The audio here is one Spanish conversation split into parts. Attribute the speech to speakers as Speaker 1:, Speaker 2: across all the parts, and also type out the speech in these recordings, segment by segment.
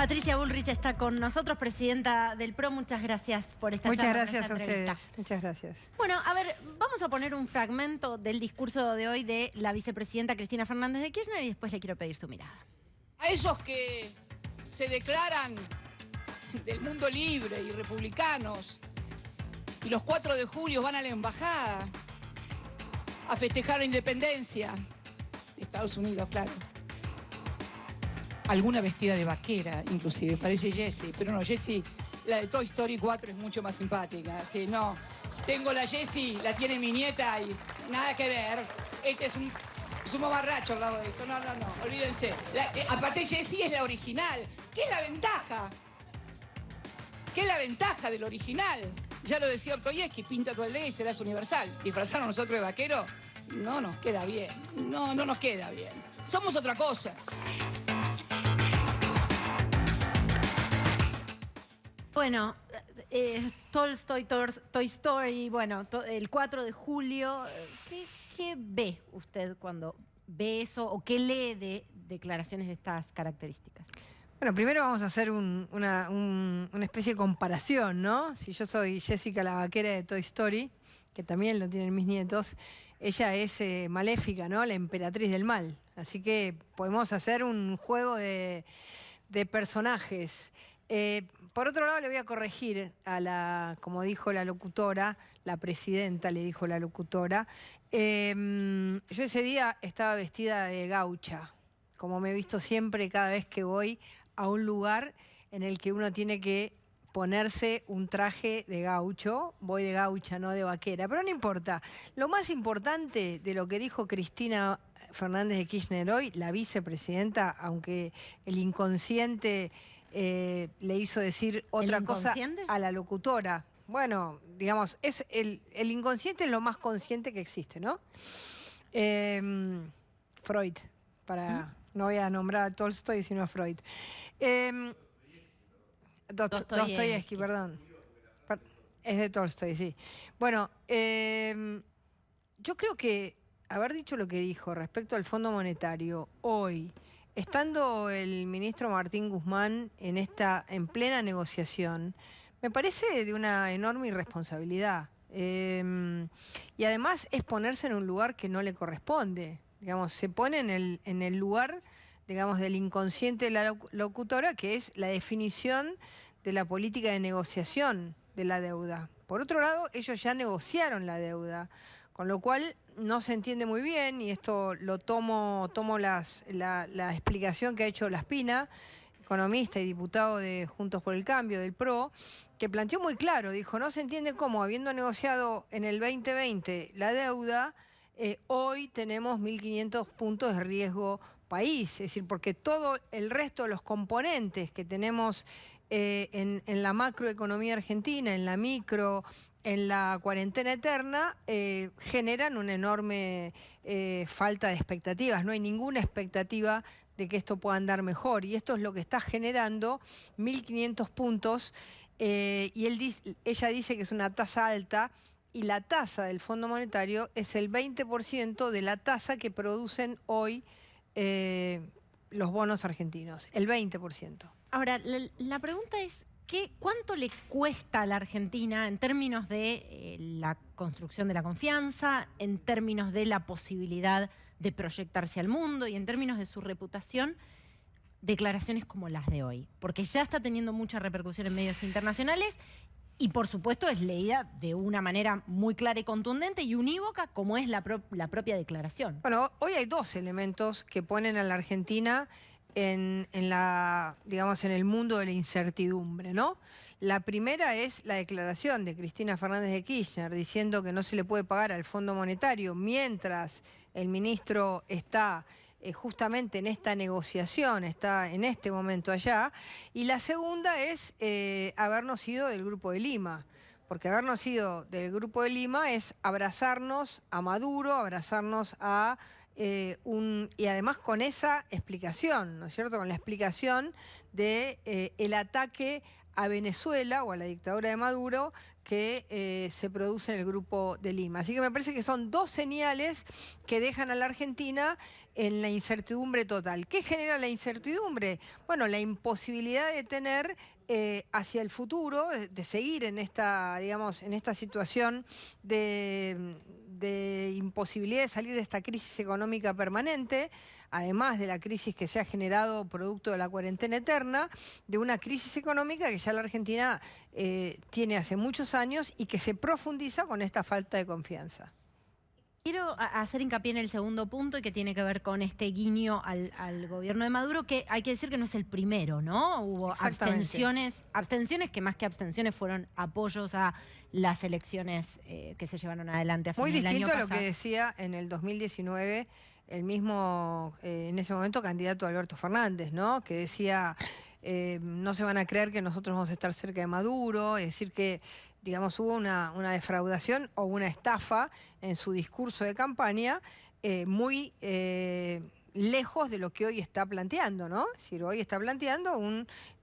Speaker 1: Patricia Bullrich está con nosotros, presidenta del PRO. Muchas gracias por esta charla.
Speaker 2: Muchas gracias a ustedes. Muchas gracias.
Speaker 1: Bueno, a ver, vamos a poner un fragmento del discurso de hoy de la vicepresidenta Cristina Fernández de Kirchner y después le quiero pedir su mirada.
Speaker 3: A esos que se declaran del mundo libre y republicanos y los 4 de julio van a la embajada a festejar la independencia de Estados Unidos, claro. Alguna vestida de vaquera, inclusive, parece Jessie, pero no, Jessie, la de Toy Story 4 es mucho más simpática. Sí, no, tengo la Jessie, la tiene mi nieta y nada que ver. Este es un mamarracho al lado de eso, no, olvídense. Aparte Jessie es la original. ¿Qué es la ventaja? ¿Qué es la ventaja del original? Ya lo decía Ortoyevsky, pinta tu aldea y serás universal. Disfrazarnos nosotros de vaquero no nos queda bien, no nos queda bien. Somos otra cosa.
Speaker 1: Bueno, Tolstoy, Toy Story, bueno, el 4 de julio, ¿qué ve usted cuando ve eso o qué lee de declaraciones de estas características?
Speaker 2: Bueno, primero vamos a hacer una especie de comparación, ¿no? Si yo soy Jessica la vaquera de Toy Story, que también lo tienen mis nietos, ella es maléfica, ¿no? La emperatriz del mal. Así que podemos hacer un juego de personajes. Por otro lado, le voy a corregir como dijo la locutora, la presidenta le dijo la locutora. Yo ese día estaba vestida de gaucha, como me he visto siempre cada vez que voy a un lugar en el que uno tiene que ponerse un traje de gaucho. Voy de gaucha, no de vaquera, pero no importa. Lo más importante de lo que dijo Cristina Fernández de Kirchner hoy, la vicepresidenta, aunque el inconsciente le hizo decir otra cosa a la locutora. Bueno, digamos, el inconsciente es lo más consciente que existe, ¿no? Freud, no voy a nombrar a Tolstoy, sino a Freud. Dostoyevsky, perdón. Es de Tolstoy, sí. Bueno, yo creo que haber dicho lo que dijo respecto al Fondo Monetario hoy, estando el ministro Martín Guzmán en plena negociación, me parece de una enorme irresponsabilidad. Y además es ponerse en un lugar que no le corresponde. Digamos, se pone en el lugar, digamos, del inconsciente de la locutora, que es la definición de la política de negociación de la deuda. Por otro lado, ellos ya negociaron la deuda, con lo cual no se entiende muy bien, y esto lo tomo la explicación que ha hecho Laspina, economista y diputado de Juntos por el Cambio, del PRO, que planteó muy claro, dijo, no se entiende cómo, habiendo negociado en el 2020 la deuda, hoy tenemos 1.500 puntos de riesgo país, es decir, porque todo el resto de los componentes que tenemos en la macroeconomía argentina, en la micro, en la cuarentena eterna, generan una enorme falta de expectativas. No hay ninguna expectativa de que esto pueda andar mejor, y esto es lo que está generando 1.500 puntos, y ella dice que es una tasa alta, y la tasa del Fondo Monetario es el 20% de la tasa que producen hoy los bonos argentinos, el 20%.
Speaker 1: Ahora, la pregunta es, ¿cuánto le cuesta a la Argentina en términos de la construcción de la confianza, en términos de la posibilidad de proyectarse al mundo y en términos de su reputación, declaraciones como las de hoy? Porque ya está teniendo mucha repercusión en medios internacionales y, por supuesto, es leída de una manera muy clara y contundente y unívoca, como es la propia declaración.
Speaker 2: Bueno, hoy hay dos elementos que ponen a la Argentina digamos, en el mundo de la incertidumbre, ¿no? La primera es la declaración de Cristina Fernández de Kirchner diciendo que no se le puede pagar al Fondo Monetario mientras el ministro está justamente en esta negociación, está en este momento allá. Y la segunda es habernos ido del Grupo de Lima. Porque habernos ido del Grupo de Lima es abrazarnos a Maduro, abrazarnos a y además con esa explicación, ¿no es cierto? Con la explicación de el ataque a Venezuela o a la dictadura de Maduro que se produce en el Grupo de Lima. Así que me parece que son dos señales que dejan a la Argentina en la incertidumbre total. ¿Qué genera la incertidumbre? Bueno, la imposibilidad de tener hacia el futuro, de seguir en esta, digamos, en esta situación de imposibilidad de salir de esta crisis económica permanente, además de la crisis que se ha generado producto de la cuarentena eterna, de una crisis económica que ya la Argentina tiene hace muchos años y que se profundiza con esta falta de confianza.
Speaker 1: Quiero hacer hincapié en el segundo punto y que tiene que ver con este guiño al gobierno de Maduro, que hay que decir que no es el primero, ¿no? Hubo abstenciones que más que abstenciones fueron apoyos a las elecciones que se llevaron adelante a fin del año pasado.
Speaker 2: Muy distinto a lo que decía en el 2019 el mismo, en ese momento, candidato Alberto Fernández, ¿no? Que decía, no se van a creer que nosotros vamos a estar cerca de Maduro, es decir que, digamos, hubo una defraudación o una estafa en su discurso de campaña muy lejos de lo que hoy está planteando, ¿no? Es decir, hoy está planteando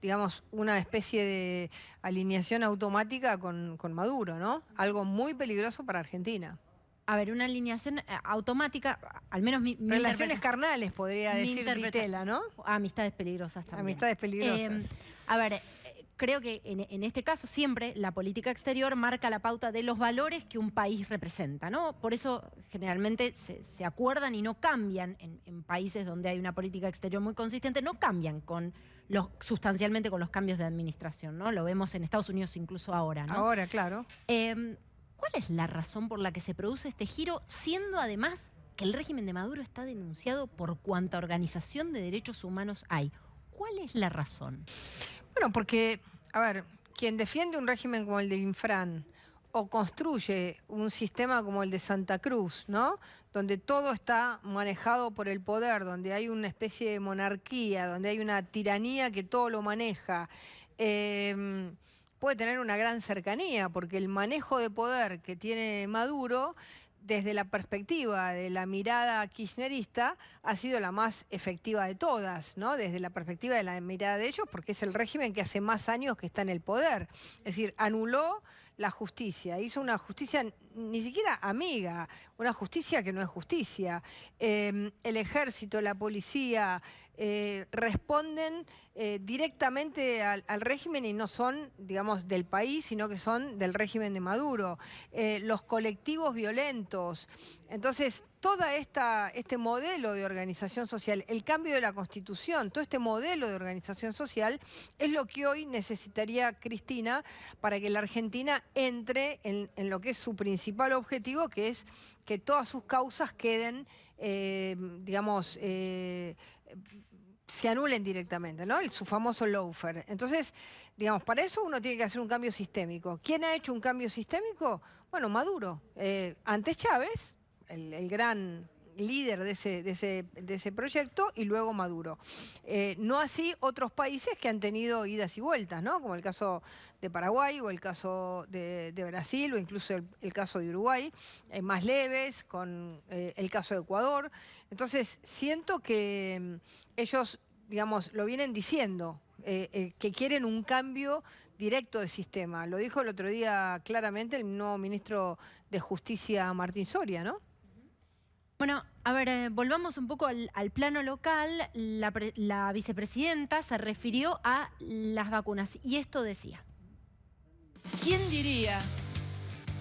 Speaker 2: digamos, una especie de alineación automática con Maduro, ¿no? Algo muy peligroso para Argentina.
Speaker 1: A ver, una alineación automática, al menos mi
Speaker 2: relaciones carnales, podría decir Ditela, ¿no?
Speaker 1: Amistades peligrosas también.
Speaker 2: Amistades peligrosas.
Speaker 1: A ver, creo que en este caso siempre la política exterior marca la pauta de los valores que un país representa, ¿no? Por eso generalmente se acuerdan y no cambian en países donde hay una política exterior muy consistente, no cambian sustancialmente con los cambios de administración, ¿no? Lo vemos en Estados Unidos incluso ahora, ¿no?
Speaker 2: Ahora, claro.
Speaker 1: ¿Cuál es la razón por la que se produce este giro, siendo además que el régimen de Maduro está denunciado por cuanta organización de derechos humanos hay? ¿Cuál es la razón?
Speaker 2: Bueno, porque, a ver, quien defiende un régimen como el de Infran o construye un sistema como el de Santa Cruz, ¿no? Donde todo está manejado por el poder, donde hay una especie de monarquía, donde hay una tiranía que todo lo maneja, puede tener una gran cercanía, porque el manejo de poder que tiene Maduro, desde la perspectiva de la mirada kirchnerista, ha sido la más efectiva de todas, ¿no? Desde la perspectiva de la mirada de ellos, porque es el régimen que hace más años que está en el poder. Es decir, anuló la justicia, hizo una justicia ni siquiera amiga, una justicia que no es justicia. El ejército, la policía responden directamente al régimen y no son, digamos, del país, sino que son del régimen de Maduro. Los colectivos violentos. Entonces, todo este modelo de organización social, el cambio de la Constitución, todo este modelo de organización social es lo que hoy necesitaría Cristina para que la Argentina entre en lo que es su principal objetivo, que es que todas sus causas queden, digamos, se anulen directamente, ¿no? Su famoso lawfare. Entonces, digamos, para eso uno tiene que hacer un cambio sistémico. ¿Quién ha hecho un cambio sistémico? Bueno, Maduro. Antes Chávez, el gran líder de ese proyecto, y luego Maduro. No así otros países que han tenido idas y vueltas, ¿no? Como el caso de Paraguay o el caso de Brasil o incluso el caso de Uruguay, más leves, con el caso de Ecuador. Entonces, siento que ellos, digamos, lo vienen diciendo, que quieren un cambio directo de sistema. Lo dijo el otro día claramente el nuevo ministro de Justicia, Martín Soria, ¿no?
Speaker 1: Bueno, a ver, volvamos un poco al plano local. La vicepresidenta se refirió a las vacunas y esto decía.
Speaker 3: ¿Quién diría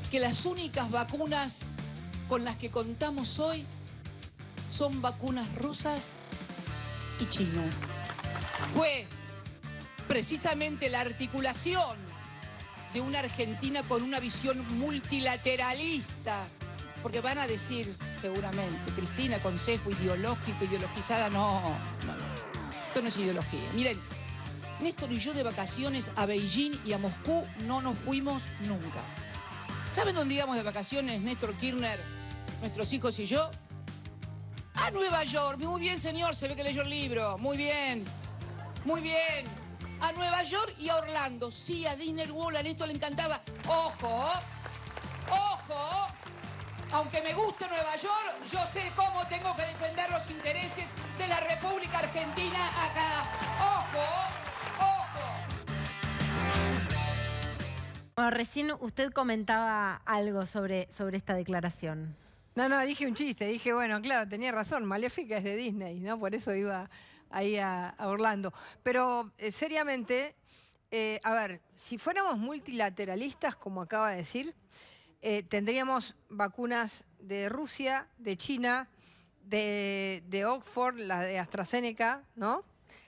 Speaker 3: que las únicas vacunas con las que contamos hoy son vacunas rusas y chinas? Fue precisamente la articulación de una Argentina con una visión multilateralista. Porque van a decir, seguramente, Cristina, consejo ideológico, ideologizada. No. Esto no es ideología. Miren, Néstor y yo de vacaciones a Beijing y a Moscú no nos fuimos nunca. ¿Saben dónde íbamos de vacaciones, Néstor Kirchner, nuestros hijos y yo? A Nueva York. Muy bien, señor, se ve que leyó el libro. Muy bien. Muy bien. A Nueva York y a Orlando. Sí, a Disney World, a Néstor le encantaba. ¡Ojo! ¡Ojo! Aunque me guste Nueva York, yo sé cómo tengo que defender los intereses de la República Argentina acá. ¡Ojo! ¡Ojo!
Speaker 1: Bueno, recién usted comentaba algo sobre esta declaración.
Speaker 2: No, dije un chiste, dije, bueno, claro, tenía razón, Maléfica es de Disney, ¿no? Por eso iba ahí a Orlando. Pero seriamente, a ver, si fuéramos multilateralistas, como acaba de decir, tendríamos vacunas de Rusia, de China, de Oxford, la de AstraZeneca, ¿no?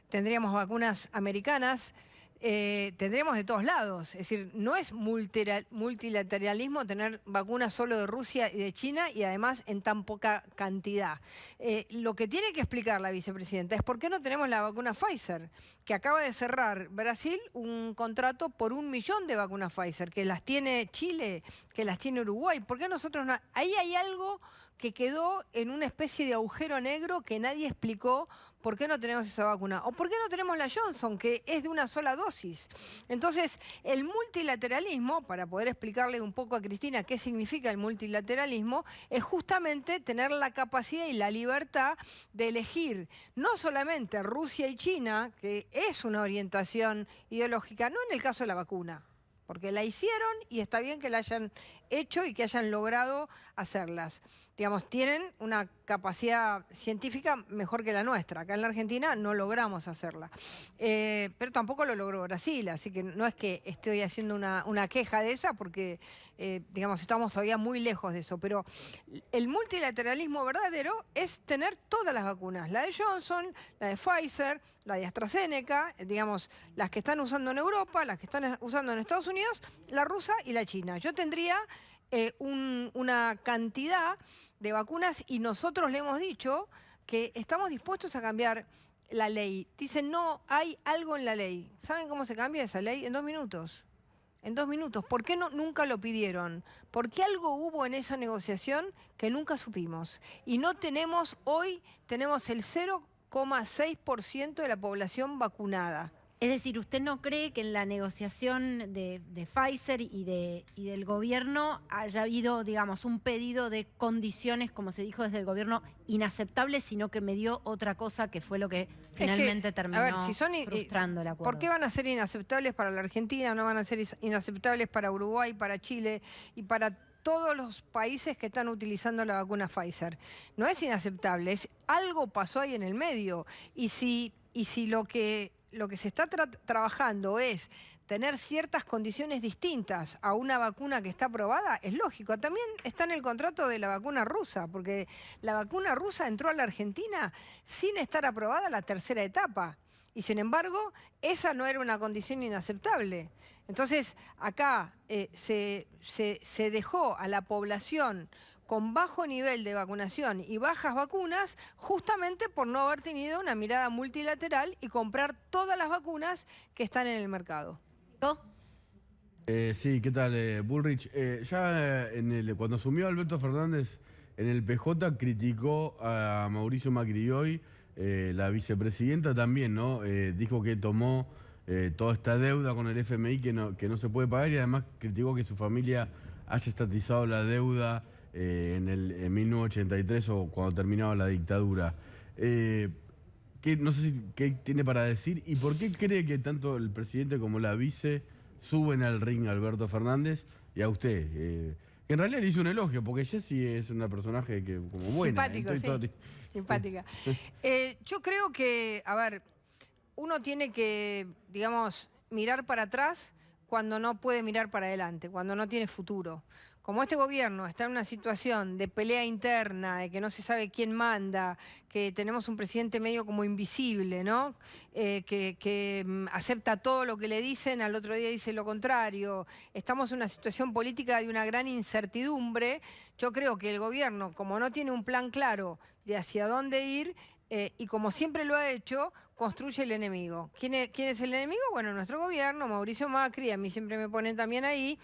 Speaker 2: Tendríamos vacunas americanas, tendríamos de todos lados. Es decir, no es multilateralismo tener vacunas solo de Rusia y de China y además en tan poca cantidad. Lo que tiene que explicar la vicepresidenta es por qué no tenemos la vacuna Pfizer, que acaba de cerrar Brasil un contrato por 1 millón de vacunas Pfizer, que las tiene Chile, que las tiene Uruguay. ¿Por qué nosotros no? Ahí hay algo que quedó en una especie de agujero negro que nadie explicó por qué no tenemos esa vacuna. O por qué no tenemos la Johnson, que es de una sola dosis. Entonces, el multilateralismo, para poder explicarle un poco a Cristina qué significa el multilateralismo, es justamente tener la capacidad y la libertad de elegir no solamente Rusia y China, que es una orientación ideológica, no en el caso de la vacuna, porque la hicieron y está bien que la hayan hecho y que hayan logrado hacerlas. Digamos, tienen una capacidad científica mejor que la nuestra. Acá en la Argentina no logramos hacerla. Pero tampoco lo logró Brasil, así que no es que estoy haciendo una queja de esa, porque, digamos, estamos todavía muy lejos de eso. Pero el multilateralismo verdadero es tener todas las vacunas, la de Johnson, la de Pfizer, la de AstraZeneca, digamos, las que están usando en Europa, las que están usando en Estados Unidos, la rusa y la china. Yo tendría una cantidad de vacunas y nosotros le hemos dicho que estamos dispuestos a cambiar la ley. Dicen, no, hay algo en la ley. ¿Saben cómo se cambia esa ley? En 2 minutos. En 2 minutos. ¿Por qué nunca lo pidieron? Porque algo hubo en esa negociación que nunca supimos. Y no tenemos, hoy tenemos el 0,6% de la población vacunada.
Speaker 1: Es decir, ¿usted no cree que en la negociación de Pfizer y del gobierno haya habido, digamos, un pedido de condiciones, como se dijo desde el gobierno, inaceptables, sino que me dio otra cosa que fue lo que finalmente terminó frustrando el acuerdo?
Speaker 2: ¿Por qué van a ser inaceptables para la Argentina, no van a ser inaceptables para Uruguay, para Chile y para todos los países que están utilizando la vacuna Pfizer? No es inaceptable, algo pasó ahí en el medio. Y si lo que se está trabajando es tener ciertas condiciones distintas a una vacuna que está aprobada, es lógico. También está en el contrato de la vacuna rusa, porque la vacuna rusa entró a la Argentina sin estar aprobada la 3ª etapa. Y sin embargo, esa no era una condición inaceptable. Entonces, acá se dejó a la población con bajo nivel de vacunación y bajas vacunas, justamente por no haber tenido una mirada multilateral y comprar todas las vacunas que están en el mercado.
Speaker 1: ¿No?
Speaker 4: Sí, ¿qué tal, Bullrich? Cuando asumió Alberto Fernández en el PJ, criticó a Mauricio Macri hoy, la vicepresidenta también, ¿no? Dijo que tomó toda esta deuda con el FMI que no se puede pagar y además criticó que su familia haya estatizado la deuda en 1983 o cuando terminaba la dictadura. No sé qué tiene para decir y por qué cree que tanto el presidente como la vice suben al ring a Alberto Fernández y a usted. Que en realidad le hizo un elogio, porque Jessie es una personaje que como buena.
Speaker 2: Simpático, sí. Simpática. Yo creo que, a ver, uno tiene que, digamos, mirar para atrás cuando no puede mirar para adelante, cuando no tiene futuro. Como este gobierno está en una situación de pelea interna, de que no se sabe quién manda, que tenemos un presidente medio como invisible, ¿no? Que acepta todo lo que le dicen, al otro día dice lo contrario. Estamos en una situación política de una gran incertidumbre. Yo creo que el gobierno, como no tiene un plan claro de hacia dónde ir, y como siempre lo ha hecho, construye el enemigo. ¿Quién es el enemigo? Bueno, nuestro gobierno, Mauricio Macri, a mí siempre me ponen también ahí.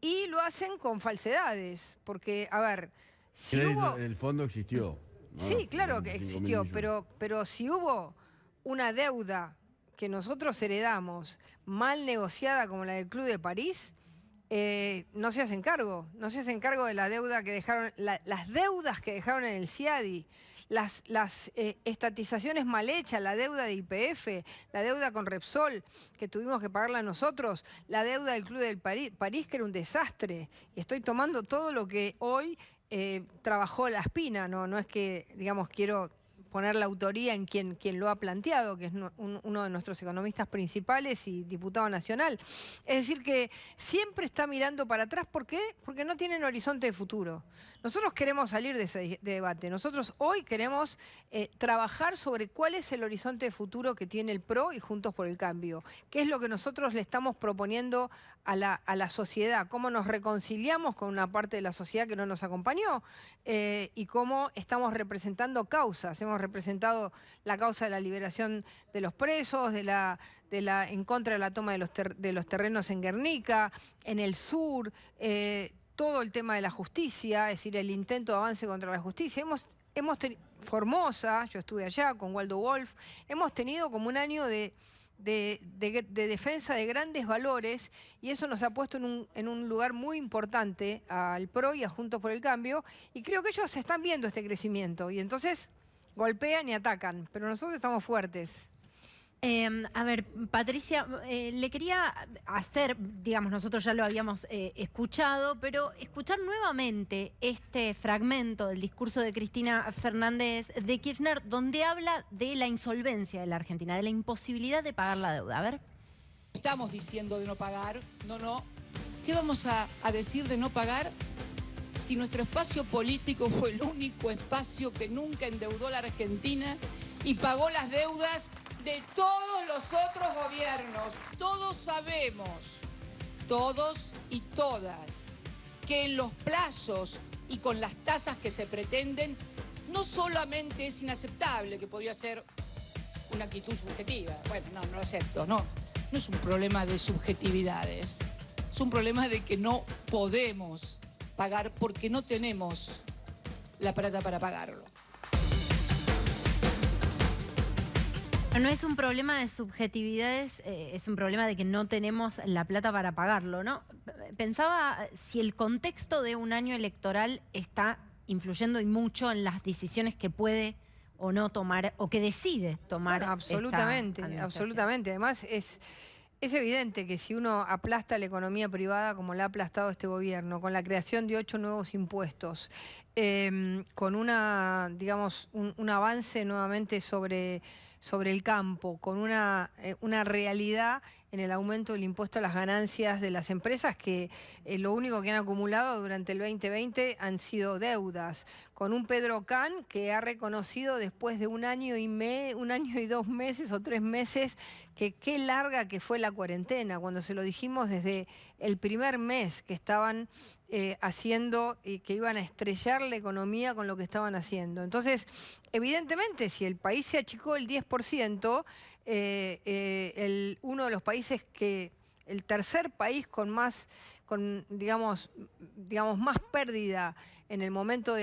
Speaker 2: Y lo hacen con falsedades, porque, a ver, si hubo...
Speaker 4: El fondo existió, ¿no?
Speaker 2: Sí, claro que existió, pero si hubo una deuda que nosotros heredamos mal negociada como la del Club de París, no se hacen cargo de la deuda que dejaron, las deudas que dejaron en el CIADI, las estatizaciones mal hechas, la deuda de YPF, la deuda con Repsol, que tuvimos que pagarla nosotros, la deuda del Club del París, que era un desastre. Y estoy tomando todo lo que hoy trabajó La Espina, no es que, digamos, quiero poner la autoría en quien lo ha planteado, que es uno de nuestros economistas principales y diputado nacional. Es decir, que siempre está mirando para atrás. ¿Por qué? Porque no tienen horizonte de futuro. Nosotros queremos salir de ese debate. Nosotros hoy queremos trabajar sobre cuál es el horizonte de futuro que tiene el PRO y Juntos por el Cambio. ¿Qué es lo que nosotros le estamos proponiendo a la sociedad? ¿Cómo nos reconciliamos con una parte de la sociedad que no nos acompañó? Y cómo estamos representando causas. Hemos representado la causa de la liberación de los presos, en contra de la toma de los terrenos en Guernica, en el sur, todo el tema de la justicia, es decir, el intento de avance contra la justicia. Formosa, yo estuve allá con Waldo Wolf, hemos tenido como un año de defensa de grandes valores, y eso nos ha puesto en un lugar muy importante al PRO y a Juntos por el Cambio, y creo que ellos están viendo este crecimiento y entonces golpean y atacan, pero nosotros estamos fuertes.
Speaker 1: A ver, Patricia, le quería hacer, digamos, nosotros ya lo habíamos escuchado, pero escuchar nuevamente este fragmento del discurso de Cristina Fernández de Kirchner, donde habla de la insolvencia de la Argentina, de la imposibilidad de pagar la deuda. A ver.
Speaker 3: Estamos diciendo de no pagar, no. ¿Qué vamos a decir de no pagar si nuestro espacio político fue el único espacio que nunca endeudó a la Argentina y pagó las deudas de todos los otros gobiernos? Todos sabemos, todos y todas, que en los plazos y con las tasas que se pretenden, no solamente es inaceptable, que podría ser una actitud subjetiva. Bueno, no lo acepto, no es un problema de subjetividades, es un problema de que no podemos pagar porque no tenemos la plata para pagarlo.
Speaker 1: No es un problema de subjetividades, es un problema de que no tenemos la plata para pagarlo, ¿no? Pensaba si el contexto de un año electoral está influyendo y mucho en las decisiones que puede o no tomar, o que decide tomar.
Speaker 2: Bueno, absolutamente. Además, es evidente que si uno aplasta la economía privada como la ha aplastado este gobierno, con la creación de 8 nuevos impuestos, con un avance nuevamente sobre el campo, con una realidad en el aumento del impuesto a las ganancias de las empresas, que lo único que han acumulado durante el 2020 han sido deudas, con un Pedro Can que ha reconocido después de un año y 2 meses o 3 meses que qué larga que fue la cuarentena, cuando se lo dijimos desde el primer mes que estaban haciendo y que iban a estrellar la economía con lo que estaban haciendo. Entonces, evidentemente, si el país se achicó el 10%, uno de los países el tercer país con más pérdida en el momento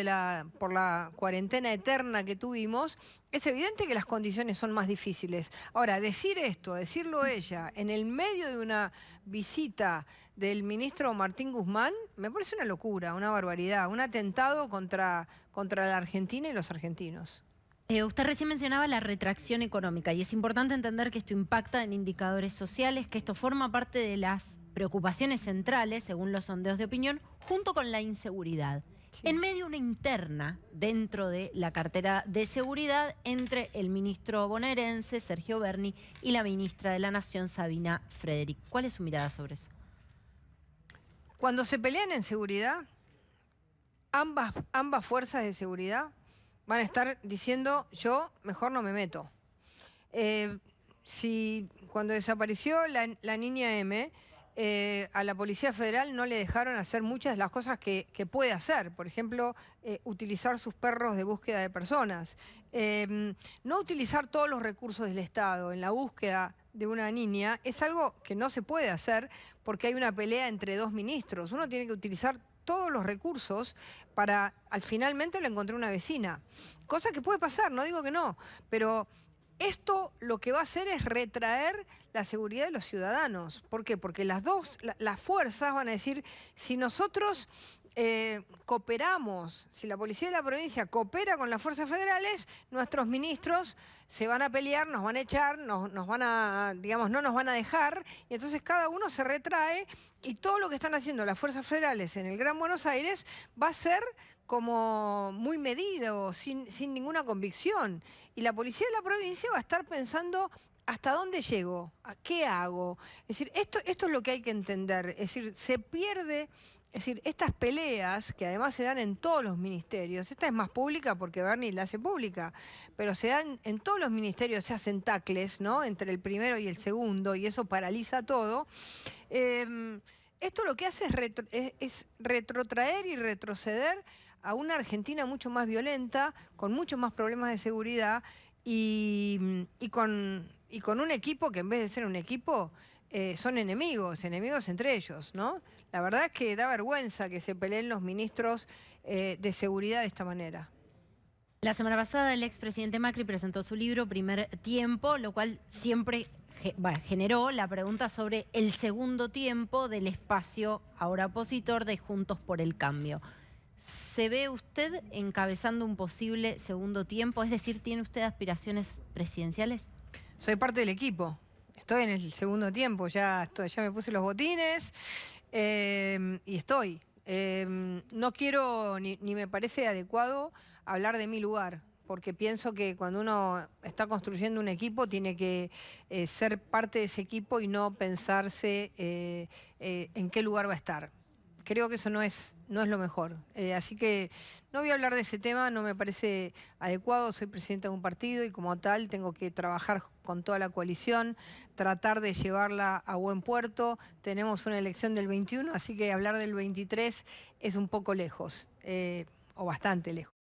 Speaker 2: por la cuarentena eterna que tuvimos, es evidente que las condiciones son más difíciles. Ahora, decirlo ella, en el medio de una visita del ministro Martín Guzmán, me parece una locura, una barbaridad, un atentado contra la Argentina y los argentinos.
Speaker 1: Usted recién mencionaba la retracción económica y es importante entender que esto impacta en indicadores sociales, que esto forma parte de las preocupaciones centrales, según los sondeos de opinión, junto con la inseguridad. Sí. En medio de una interna dentro de la cartera de seguridad entre el ministro bonaerense, Sergio Berni, y la ministra de la Nación, Sabina Frederick. ¿Cuál es su mirada sobre eso?
Speaker 2: Cuando se pelean en seguridad, ambas fuerzas de seguridad van a estar diciendo, yo mejor no me meto. Si cuando desapareció la niña M, a la Policía Federal no le dejaron hacer muchas de las cosas que puede hacer. Por ejemplo, utilizar sus perros de búsqueda de personas. No utilizar todos los recursos del Estado en la búsqueda de una niña es algo que no se puede hacer porque hay una pelea entre 2 ministros. Uno tiene que utilizar todos los recursos para, finalmente le encontré una vecina. Cosa que puede pasar, no digo que no, pero esto lo que va a hacer es retraer la seguridad de los ciudadanos. ¿Por qué? Porque las fuerzas van a decir, si nosotros cooperamos, si la policía de la provincia coopera con las fuerzas federales, nuestros ministros se van a pelear, nos van a echar, nos van a, digamos, no nos van a dejar, y entonces cada uno se retrae, y todo lo que están haciendo las fuerzas federales en el Gran Buenos Aires va a ser como muy medido, sin ninguna convicción. Y la policía de la provincia va a estar pensando hasta dónde llego, a qué hago. Es decir, esto es lo que hay que entender. Es decir, se pierde, es decir, estas peleas que además se dan en todos los ministerios, esta es más pública porque Bernie la hace pública, pero se dan en todos los ministerios, se hacen tacles, ¿no?, entre el primero y el segundo, y eso paraliza todo. Esto lo que hace es retrotraer y retroceder a una Argentina mucho más violenta, con muchos más problemas de seguridad y con un equipo que en vez de ser un equipo, son enemigos entre ellos, ¿no? La verdad es que da vergüenza que se peleen los ministros de seguridad de esta manera.
Speaker 1: La semana pasada el expresidente Macri presentó su libro Primer Tiempo, lo cual siempre generó la pregunta sobre el segundo tiempo del espacio ahora opositor de Juntos por el Cambio. ¿Se ve usted encabezando un posible segundo tiempo? Es decir, ¿tiene usted aspiraciones presidenciales?
Speaker 2: Soy parte del equipo. Estoy en el segundo tiempo, ya me puse los botines y estoy. No quiero ni me parece adecuado hablar de mi lugar, porque pienso que cuando uno está construyendo un equipo tiene que ser parte de ese equipo y no pensarse en qué lugar va a estar. Creo que eso no es lo mejor. Así que no voy a hablar de ese tema, no me parece adecuado. Soy presidenta de un partido y como tal tengo que trabajar con toda la coalición, tratar de llevarla a buen puerto. Tenemos una elección del 21, así que hablar del 23 es un poco lejos, o bastante lejos.